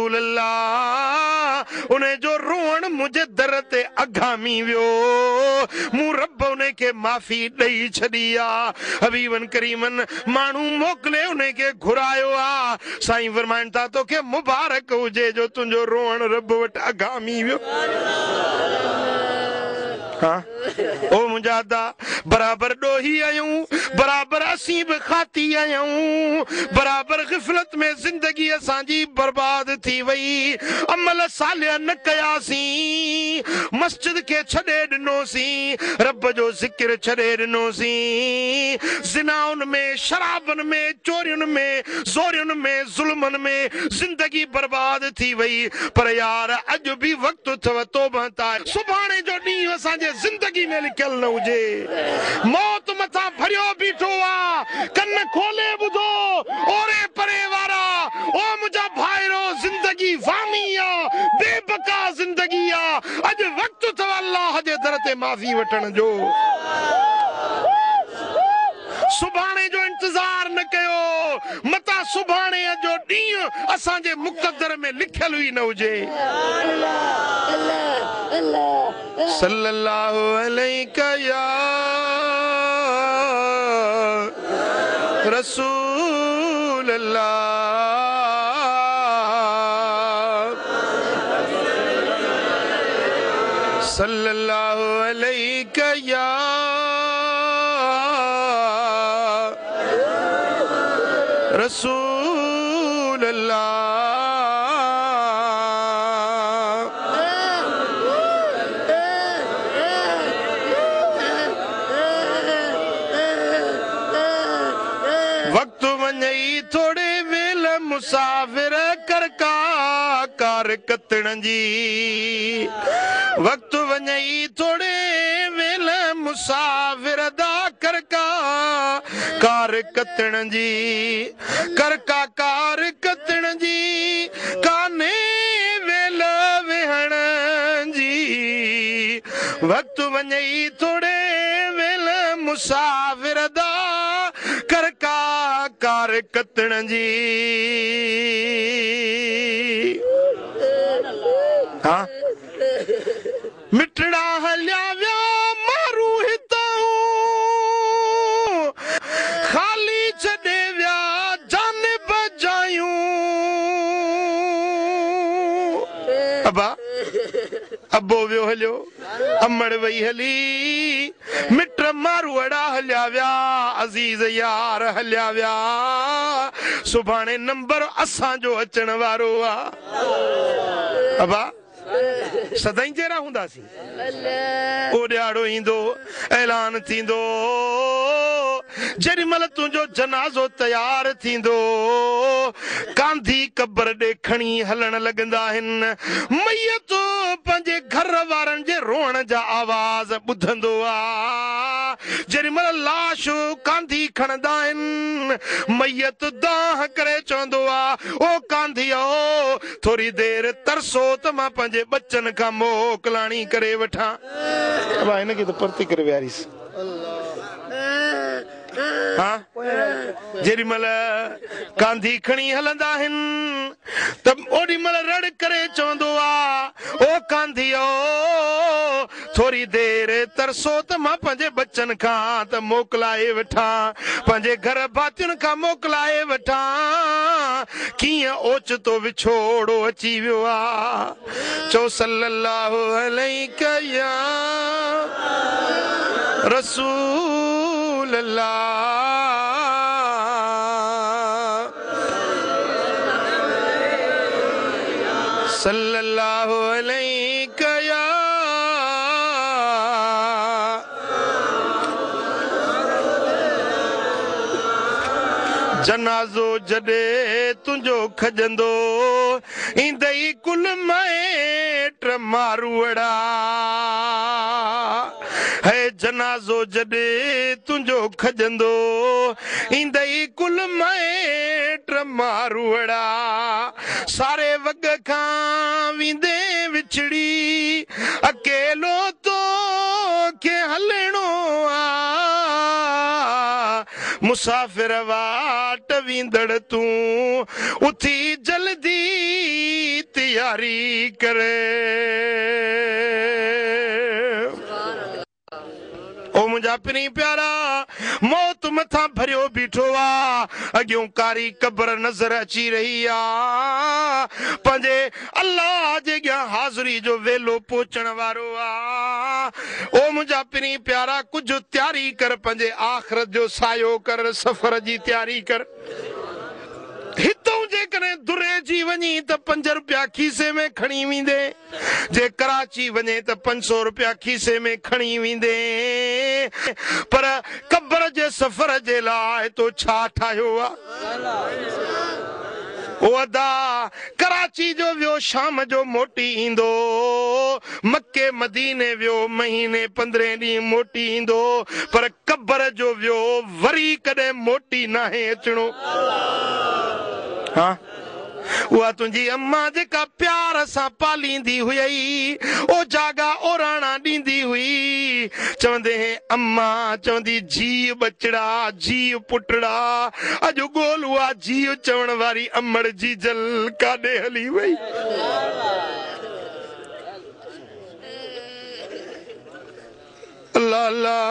अल्लाह उन्हें जो रोण मुझे दर ते अगामी वियो मूं रब उन्हें के माफ़ी ॾेई छॾी आ हबीबन करीमन माण्हू मोकिले उन्हें के घुरायो आ साईं फरमाइनि था तोखे मुबारक हुजे जो तुंहिंजो रोअण रब वटि अगामी वियो हाँ ओ मुंहिंजा दा बराबर ॾोही आहियूं बराबर असीं बि खाती आहियूं बराबर ग़िफ़लत में ज़िंदगी असांजी बर्बाद थी वई अमल सालिया न कयासीं मस्जिद के छॾे ॾिनोसीं रब जो ज़िक्र छॾे ॾिनोसीं ज़िनाउनि में शराबनि में चोरियुनि में ज़ोरियुनि में ज़ुल्मनि में ज़िंदगी बर्बाद थी वई पर यार अॼु बि वक़्तु अथव तौबह तां सुभाणे जो ॾींहुं असांजे ज़िंदगी में लिखियल न हुजे मौत मथां भरियो बीठो आ कन खोले ॿुधो ओरे परे वारा ओ मुंहिंजा भाइरो ज़िंदगी वामी आ बेबका ज़िंदगी आ अॼु वक़्तु अथव अल्लाह जे दर ते माफ़ी वठण जो सुभाणे जो इंतजार न कयो मता सुभाणे जो ॾींहुं असांजे मुक़द्दर में लिखियल ई न हुजे सल्लल्लाहु अलैका या रसूल अल्लाह सल्लल्लाहु अलैका या रसूल अल्लाह वक्त वञई थोड़े वेल मुसाफिर कर कार कतण जी वक्त वञई थोड़े वेल मुसाफिर दा कर कार कतण जी कर कार कतण जी काने वेल वेहण जी वक्त वञई थोड़े वेल मुसाफिर दा कर कार कतण जी हाँ मिठड़ा हलिया विया मारू हितां खाली छॾे विया जानिब जायूं अबा अबो वियो हलियो अमड़ वई हली मिट मारू अड़ा हलिया विया अज़ीज़ यार हलिया विया सुभाणे नंबर असांजो अचण वारो आ अबा सदाई जहिड़ा हूंदासीं ओ ॾियारो ईंदो ऐलान थींदो जेॾी महिल तुंहिंजो जनाज़ो तयार थींदो कांधी कबर ॾे खणी हलण लॻंदा आहिनि मैयत पंहिंजे घर वारनि जे रोअण जा आवाज़ ॿुधंदो आहे जेॾी महिल लाश कांधी खणंदा आहिनि मैयत दाह करे चवंदो आहे ओ कांधीअ थोरी देरि तरसो त मां पंहिंजे बच्चनि खां मोकलाणी करे वठां हिनखे त परती करे वियारीस हाँ जेॾी महिल कांधी खणी हलंदा आहिनि त ओॾी महिल रड़ करे चवंदो आहे ओ कांधीअ थोरी देरि तरसो त मां पंहिंजे बच्चनि खां त मोकिलाए वठां पंहिंजे घर भातियुनि खां मोकिलाए वठां कीअं ओचितो विछोड़ो अची वियो आहे चओ सल्लल्लाहु अलैका या रसूल अल्लाह सल्लल्लाहु अलैका या जनाज़ो जॾे तुंहिंजो खजंदो ईंदई कुल माइट मारूअड़ा है जनाज़ो जॾे तुंहिंजो खजंदो ईंदई कुल माइट मारूअड़ा सारे वग खां वेंदे विछड़ी अकेलो तो के हलणो आ मुसाफिर वाट वींदड़ तूं उथी जल्दी तैयारी करे। ओ मुझा पिनी प्यारा मौत मथा भरियो बीठो आ, अगियों कारी कब्र नजर अची रही आ, पंजे अल्लाह जे गया हाज़री जो वेलो पहुंचण वारो आ। ओ मुझा पिनी प्यारा कुछ तैयारी कर, पंजे आखिरत जो सायो कर, सफर जी तैयारी कर। हितों जे कने दुरे जी वनी त 5 रुपया खीसे में खणी वींदे, जे कराची वने त 500 रुपया खीसे में खणी वींदे, पर कब्र जे सफर जे लाए तो छा ठायो आ। ओ अदा कराची जो वियो शाम जो मोटी इंदो, मक्के मदीने वियो महीने 15 डी मोटी इंदो, पर कब्र जो वियो वरी कदे मोटी नाहे अचणो। हाँ उहा तुंहिंजी अम्मा जेका प्यार सां पालींदी हुई, ओ जागा ओराणा ॾींदी हुई, चवंदे हे अम्मा, चवंदी जी बचड़ा जी पुटड़ा, अॼु ॻोल्ह उहा जी चवण वारी अमड़ जी जल काॾे हली वई। अल्लाह अल्लाह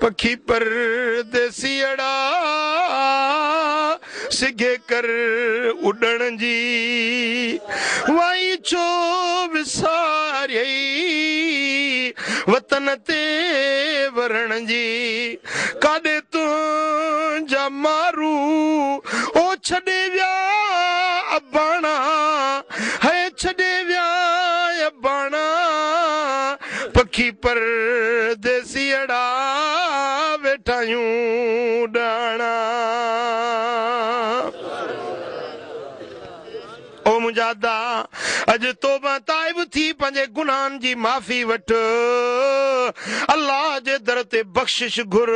पखी परदेसियड़ा सिगे कर उड़न जी, वाई छो विसारी वतन ते वरण जी, काॾे तुंहिंजा मारू ओ छॾे विया अबाणा, है छॾे विया अबाणा, पखी परदेसियड़ा वेठायूं डाणा। ओ मुंहिंजा दा अॼु तौबा ताइब थी पंहिंजे गुनाहनि जी माफ़ी वठ, अल्लाह जे दर ते बख़्शिश घुर।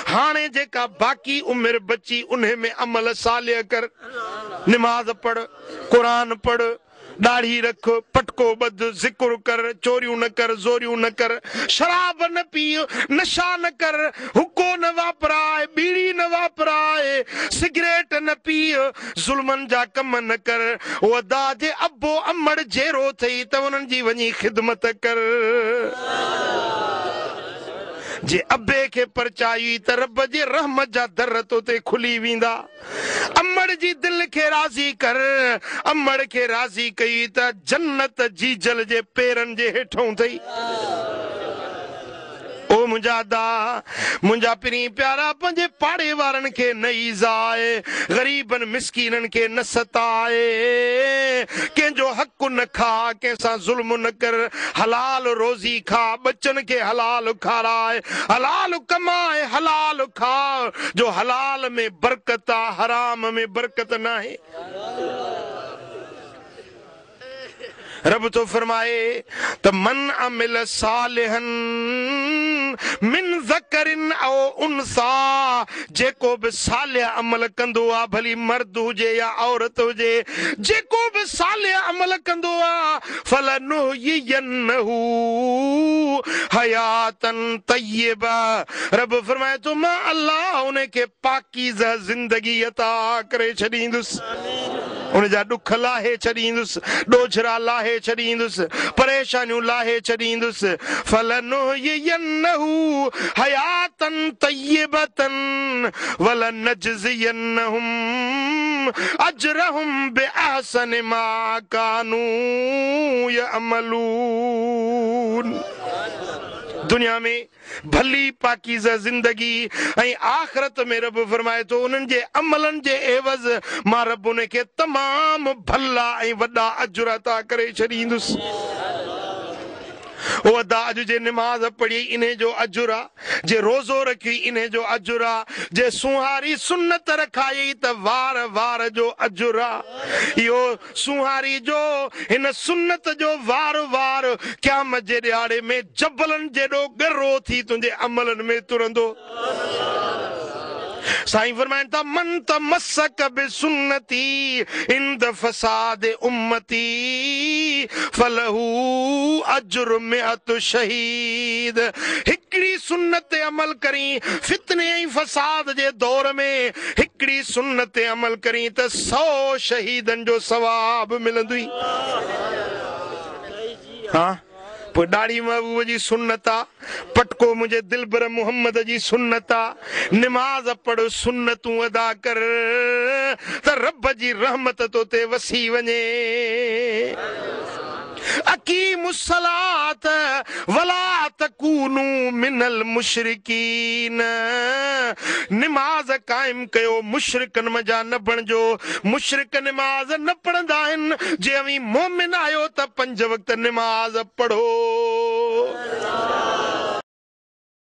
हाणे जेका बाक़ी उमिरि बची उन में अमल सालिह कर, निमाज़ पढ़, क़ुरान पढ़, दाढ़ी रख, पटको बद, जिक्र कर, चोरियूं न कर, ज़ोरियूं न कर, शराब न पी, नशा न कर, हुक्को न वापराए, बीड़ी न वापराए, सिगरेट न पी, ज़ुल्मन जा कम न कर। ओ अदा जे अब्बो अमड़ जेरो थई त उन्हनि जी वञी ख़िदमत कर। जे अबे के परचाई त रब जे रहमत जा दर तोते खुली वींदा। अमड़ जी दिल के राज़ी कर, अमड़ के राज़ी कई त जन्नत जी जल जे पेरन जे हेठों थई। ओ मुंहिंजा दा मुंहिंजा पिनी प्यारा पंहिंजे पाड़े वारनि खे न ईज़ाए, ग़रीबनि मिसकीननि खे न सताए, कंहिंजो हक़ न खा, कंहिंसां ज़ुल्म न कर, हलाल रोज़ी खा, बच्चनि खे हलाल खाराए, हलाल कमाए, हलाल खा, जो हलाल में बरकत आ, हराम में बरकत नाहे। रब तो फरमाए त मन अमिल सालिहन मिन ज़करिन औ उनसा, जेको बि सालिह अमल कंदो आ, भली मर्द हुजे या औरत हुजे, जेको बि सालिह अमल कंदो आ, फलनुहयिन्नहु हयातन तय्यबा। रब फरमाए तो मां अल्लाह उनखे पाकीज़ा ज़िंदगी अता करे छॾींदुसि, उनजा ॾुख लाहे छॾींदुसि, ॾोझरा लाहे छॾींदुसि, परेशानियूं लाहे छॾींदुसि। फलनुहयिन्नहु हयातन तय्यबतन वलनजज़ियन्नहुम अजरहुम बिअहसन मा कानू यअमलून। दुनिया में भली पाकीज़ा जिंदगी ऐं आखिरत में रब फरमाए तो उन्हनि जे अमलनि जे एवज़ मां रब उनखे तमाम भला ऐं वॾा अजुर अता करे छॾींदुसि। ओ अदा अॼु जे निमाज़ पढ़ी इन्हे जो अजुरा, जे रोज़ो रखी इन्हे जो अजुरा, जे सुहारी सुन्नत रखाई त वार वार जो अजुरा। इहो सुहारी जो हिन सुन्नत जो वार वार क़यामत जे ॾियारे में जबलनि जेॾो ॻरो थी तुंहिंजे अमलनि में तुरंदो। साईं फरमाइन था मन तमस्सक बिसुन्नती इंद फसाद उम्मती फलहू अज्र मिअत शहीद। हिकड़ी सुन्नत ते अमल करी फितने ऐं फसाद जे दौर में हिकड़ी सुन्नत ते अमल करी त 100 शहीदन जो सवाब मिलंदुई। हाँ पोइ ॾाढ़ी महबूब जी सुन्नत आ, पटको मुंहिंजे दिलबर मुहम्मद जी सुन्नत आ, निमाज़ पढ़ सुन्नतूं अदा कर त रब जी रहमत तो ते वसी वञे। अकीमुस्सलात वला तकूनू मिनल मुशरिकीन, निमाज़ कायम कयो मुशरिकन मजा न बणजो। मुशरिक निमाज़ न पढ़ंदा आहिनि, जे अवी मोमिन आहियो त 5 वक्त निमाज़ पढ़ो।